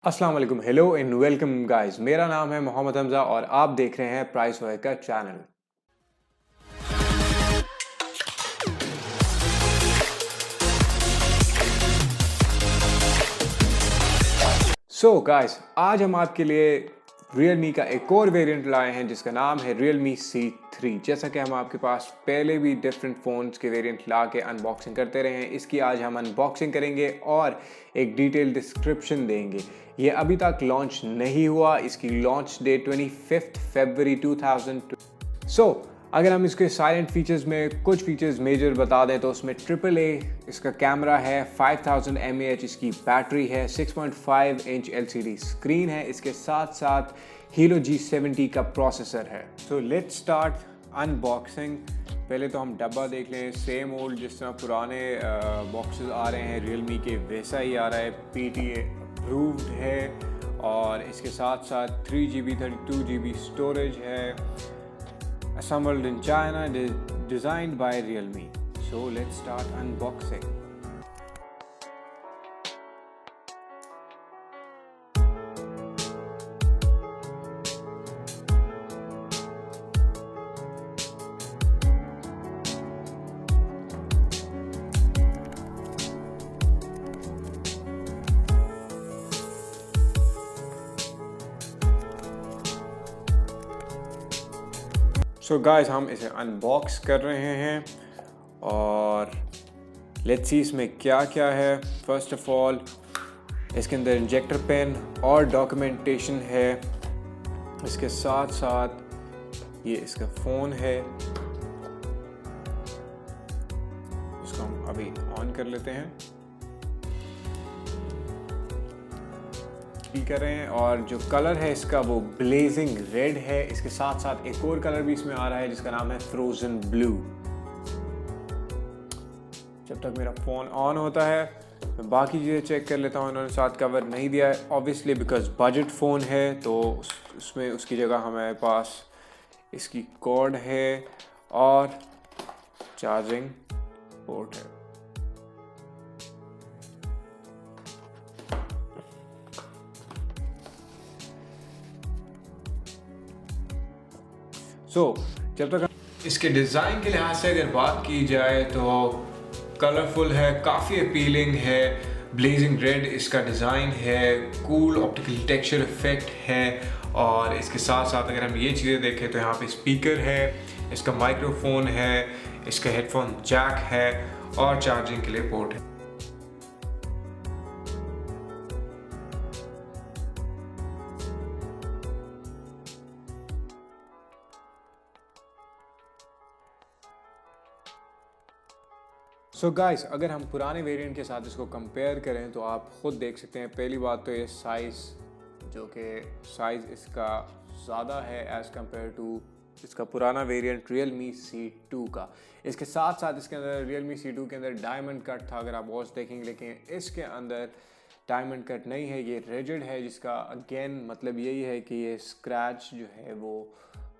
अस्सलाम वालेकुम, hello and welcome guys. मेरा नाम है मोहम्मद हमजा और आप देख रहे हैं प्राइस वॉर का चैनल। सो गाइस, आज हम आपके लिए Realme का एक और वेरिएंट लाए हैं जिसका नाम है Realme C3। जैसा कि हम आपके पास पहले भी डिफरेंट फ़ोन्स के वेरिएंट ला के अनबॉक्सिंग करते रहे हैं, इसकी आज हम अनबॉक्सिंग करेंगे और एक डिटेल डिस्क्रिप्शन देंगे। ये अभी तक लॉन्च नहीं हुआ, इसकी लॉन्च डेट 25 फरवरी 2002। सो अगर हम इसके साइलेंट फीचर्स में कुछ फीचर्स मेजर बता दें तो उसमें AAA इसका कैमरा है, 5000 mAh इसकी बैटरी है, 6.5 इंच LCD स्क्रीन है, इसके साथ साथ Helio G70 का प्रोसेसर है। So let's start unboxing. पहले तो हम डब्बा देख लें। सेम ओल्ड जिस तरह पुराने बॉक्सेस आ रहे हैं Realme के, वैसा ही आ रहा है। PTA अप्रूव्ड है और इसके साथ साथ 3GB 32GB स्टोरेज है। Assembled in China, designed by Realme. So let's start unboxing. So guys, हम इसे अनबॉक्स कर रहे हैं और लेट्स सी इसमें क्या क्या है। फर्स्ट ऑफ ऑल इसके अंदर इंजेक्टर पेन और डॉक्यूमेंटेशन है। इसके साथ साथ ये इसका फ़ोन है, इसको हम अभी ऑन कर लेते हैं, कर रहे हैं। और जो कलर है इसका वो ब्लेजिंग रेड है। इसके साथ साथ एक और कलर भी इसमें आ रहा है जिसका नाम है फ्रोजन ब्लू। जब तक मेरा फ़ोन ऑन होता है मैं बाकी चीज़ें चेक कर लेता हूँ। इन्होंने साथ कवर नहीं दिया है ऑब्वियसली बिकॉज बजट फ़ोन है, तो उसमें उसकी जगह हमारे पास इसकी कॉर्ड है और चार्जिंग पोर्ट है। जब तक इसके डिज़ाइन के लिहाज से अगर बात की जाए तो कलरफुल है, काफ़ी अपीलिंग है। ब्लेजिंग रेड इसका डिज़ाइन है, कूल ऑप्टिकल टेक्सचर इफेक्ट है। और इसके साथ साथ अगर हम ये चीज़ें देखें तो यहाँ पे स्पीकर है, इसका माइक्रोफोन है, इसका हेडफोन जैक है और चार्जिंग के लिए पोर्ट है। सो गाइस, अगर हम पुराने वेरिएंट के साथ इसको कंपेयर करें तो आप ख़ुद देख सकते हैं। पहली बात तो ये साइज़, जो कि साइज़ इसका ज़्यादा है एज़ कम्पेयर टू इसका पुराना वेरिएंट Realme C2 का। इसके साथ साथ इसके अंदर Realme C2 के अंदर डायमंड कट था, अगर आप वॉच देखेंगे, लेकिन इसके अंदर डायमंड कट नहीं है, ये रिजिड है, जिसका अगेन मतलब यही है कि ये स्क्रैच जो है वो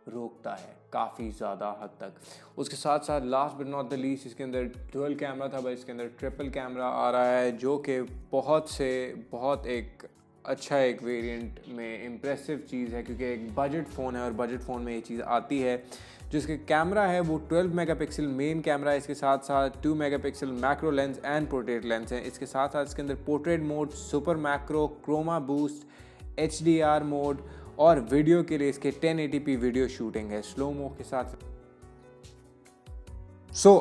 रोकता है काफ़ी ज़्यादा हद तक। उसके साथ साथ last but not the least इसके अंदर डुअल कैमरा था, बस इसके अंदर ट्रिपल कैमरा आ रहा है, जो कि बहुत एक अच्छा एक वेरिएंट में इम्प्रेसिव चीज़ है, क्योंकि एक बजट फ़ोन है और बजट फ़ोन में ये चीज़ आती है। जिसके कैमरा है वो 12 मेगापिक्सल मेन कैमरा है, इसके साथ साथ 2 megapixel macro lens and portrait lens है। इसके साथ साथ इसके अंदर portrait mode, super macro, chroma boost, HDR mode और वीडियो के लिए इसके 1080p वीडियो शूटिंग है स्लोमो के साथ।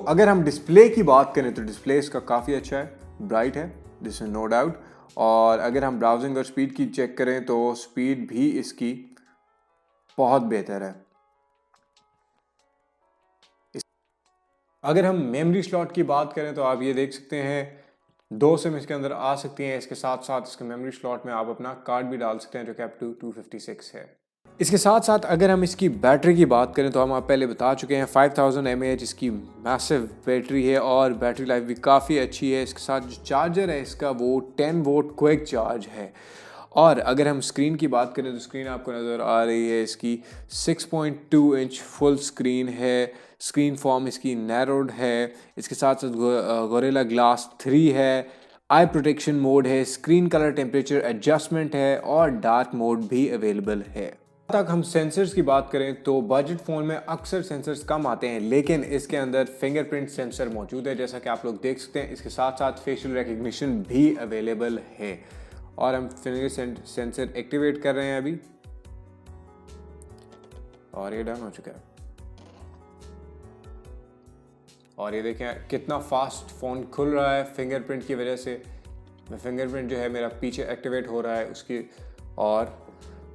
अगर हम डिस्प्ले की बात करें तो डिस्प्ले इसका काफ़ी अच्छा है, ब्राइट है, दिस इज नो डाउट। और अगर हम ब्राउजिंग और स्पीड की चेक करें तो स्पीड भी इसकी बहुत बेहतर है। अगर हम मेमोरी स्लॉट की बात करें तो आप ये देख सकते हैं 2 सिम इसके अंदर आ सकती हैं। इसके साथ साथ इसके मेमोरी स्लॉट में आप अपना कार्ड भी डाल सकते हैं, जो कि अप टू 256 है। इसके साथ साथ अगर हम इसकी बैटरी की बात करें तो हम आप पहले बता चुके हैं 5000 mAh इसकी मैसिव बैटरी है और बैटरी लाइफ भी काफ़ी अच्छी है। इसके साथ जो चार्जर है इसका वो 10 वोल्ट क्विक चार्ज है। और अगर हम स्क्रीन की बात करें तो स्क्रीन आपको नज़र आ रही है, इसकी 6.2 इंच फुल स्क्रीन है। स्क्रीन फॉर्म इसकी नैरोड है। इसके साथ साथ गोरिल्ला ग्लास 3 है आई प्रोटेक्शन मोड है, स्क्रीन कलर टेम्परेचर एडजस्टमेंट है और डार्क मोड भी अवेलेबल है। तक हम सेंसर्स की बात करें तो बजट फ़ोन में अक्सर सेंसर्स कम आते हैं, लेकिन इसके अंदर फिंगरप्रिंट सेंसर मौजूद है जैसा कि आप लोग देख सकते हैं। इसके साथ साथ फेशियल रिकग्निशन भी अवेलेबल है और हम फिंगर सेंसर एक्टिवेट कर रहे हैं अभी और ये डन हो चुका है। और ये देखें कितना फास्ट फ़ोन खुल रहा है फिंगरप्रिंट की वजह से। फिंगरप्रिंट जो है मेरा पीछे एक्टिवेट हो रहा है उसकी और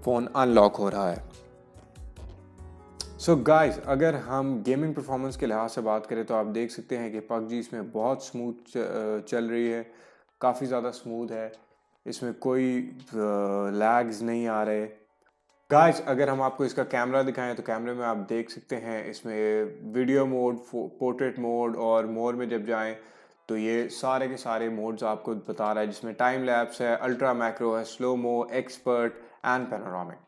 फ़ोन अनलॉक हो रहा है। सो गाइस, अगर हम गेमिंग परफॉर्मेंस के लिहाज से बात करें तो आप देख सकते हैं कि PUBG इसमें बहुत स्मूथ चल रही है, काफ़ी ज़्यादा स्मूथ है, इसमें कोई लैग्स नहीं आ रहे। गाइस, अगर हम आपको इसका कैमरा दिखाएं तो कैमरे में आप देख सकते हैं इसमें वीडियो मोड, पोर्ट्रेट मोड और मोर में जब जाएं तो ये सारे के सारे मोड्स आपको बता रहा है, जिसमें टाइम लैप्स है, अल्ट्रा मैक्रो है, slow mo, expert and panoramic.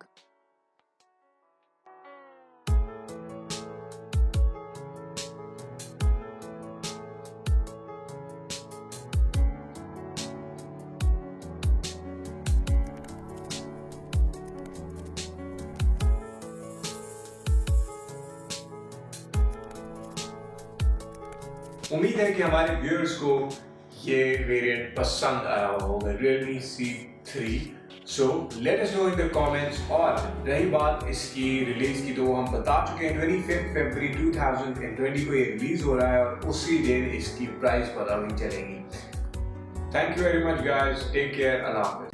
उम्मीद है कि हमारे व्यूअर्स को ये वेरिएंट पसंद आया होगा, Realme C3। So let us know in the comments. और रही बात इसकी रिलीज की तो हम बता चुके हैं 25 फरवरी 2020 को ये रिलीज हो रहा है और उसी दिन इसकी प्राइस पता भी चलेगी। Thank you very much guys, take care, अल्लाह हाफ़िज़।